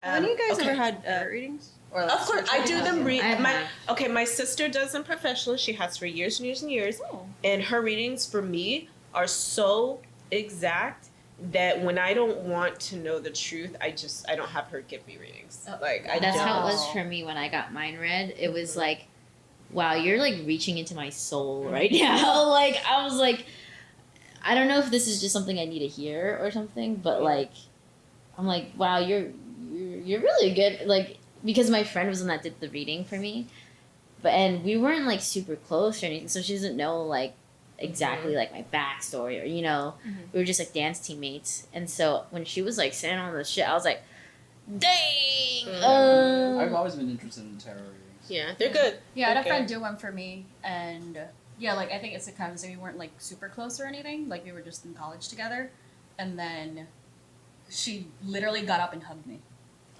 Have you guys ever had readings? Or like, of course, I do them. My sister does them professionally. She has for years and years and years. Oh. And her readings for me are so exact that when I don't want to know the truth, I don't have her give me readings. That's how it was for me when I got mine read. It was like, wow, you're like reaching into my soul right now. Like I was like, I don't know if this is just something I need to hear or something, but like, I'm like, wow, you're really good. Like, because my friend was the one that did the reading for me, and we weren't like super close or anything, so she doesn't know like exactly like my backstory or we were just like dance teammates. And so when she was like saying all this shit, I was like, dang. I've always been interested in tarot readings. Yeah, they're good. Yeah, I had a friend do one for me, and yeah, like I think it's the kind of thing, we weren't like super close or anything, like we were just in college together, and then she literally got up and hugged me.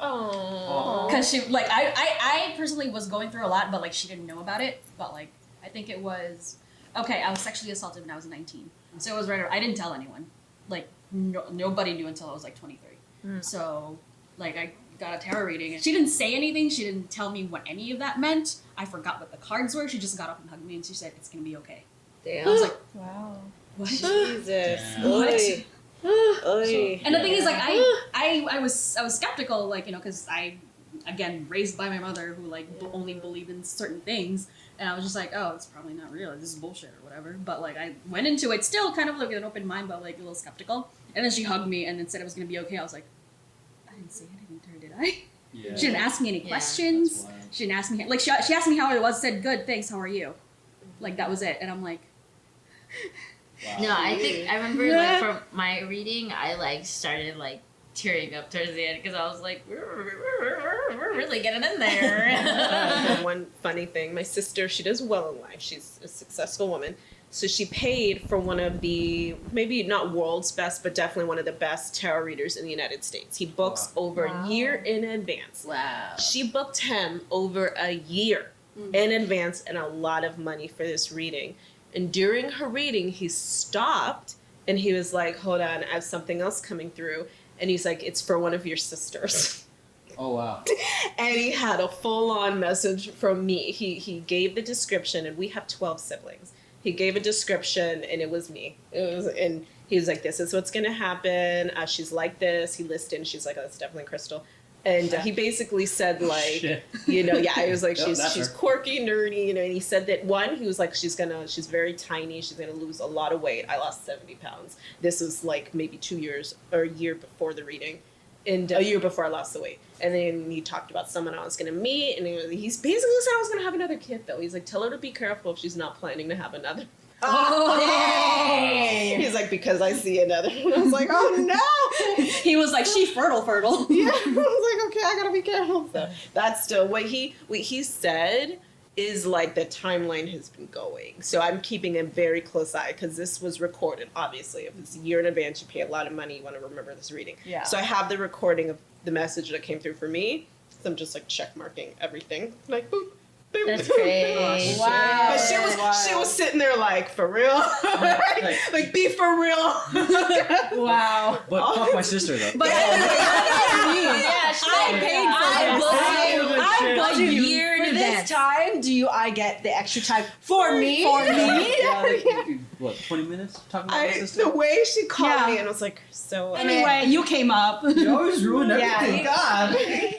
Oh, because she like I personally was going through a lot, but like she didn't know about it. But like I think it was I was sexually assaulted when I was 19, so it was right. I didn't tell anyone, like nobody knew until I was like 23. So like I got a tarot reading, and she didn't say anything. She didn't tell me what any of that meant. I forgot what the cards were. She just got up and hugged me, and she said, "It's gonna be okay." Damn. I was like, wow. What? Jesus. What? And the thing is, like, Yeah. I was skeptical, like, because I, again, raised by my mother who, like, only believed in certain things, and I was just like, oh, it's probably not real, this is bullshit or whatever, but, like, I went into it still kind of, like, with an open mind, but, like, a little skeptical, and then she hugged me and then said it was gonna be okay. I was like, I didn't say anything to her, did I? Yeah. She didn't ask me any questions. She didn't ask me, like, she asked me how I was, said, good, thanks, how are you? Like, that was it, and I'm like... Wow. No, I remember like for my reading, I like started like tearing up towards the end because I was like, we're really getting in there. One funny thing, my sister, she does well in life. She's a successful woman. So she paid for one of the, maybe not world's best, but definitely one of the best tarot readers in the United States. He books over a year in advance. Wow. She booked him over a year in advance and a lot of money for this reading. And during her reading, he stopped and he was like, hold on, I have something else coming through. And he's like, it's for one of your sisters. Oh, wow. And he had a full-on message from me. He gave the description, and we have 12 siblings. He gave a description, and it was me. And he was like, this is what's going to happen. She's like this. He listed, and she's like, oh, that's definitely Krystle. And he basically said, like, it was like, she's quirky, nerdy, and he said that, he was like, she's very tiny, she's going to lose a lot of weight. I lost 70 pounds. This was, like, maybe 2 years or a year before the reading, and a year before I lost the weight. And then he talked about someone I was going to meet, and he's basically said I was going to have another kid, though. He's like, tell her to be careful if she's not planning to have another. Oh! He's like, because I see another. And I was like, oh no! He was like, she fertile. Yeah, I was like, okay, I gotta be careful. So that's still what he said is like the timeline has been going. So I'm keeping a very close eye because this was recorded. Obviously, if it's a year in advance, you pay a lot of money. You want to remember this reading. Yeah. So I have the recording of the message that came through for me. So I'm just like check marking everything, like boop. That's great. Wow. But she was sitting there like, for real? like, be for real. Wow. But fuck my sister, though. But I booked A you year in for this advance. time. I get the extra time for me? Yeah, like, what, 20 minutes talking about my sister? The way she called me and was like, so... Anyway, you came up. You always ruin everything. Yeah, God.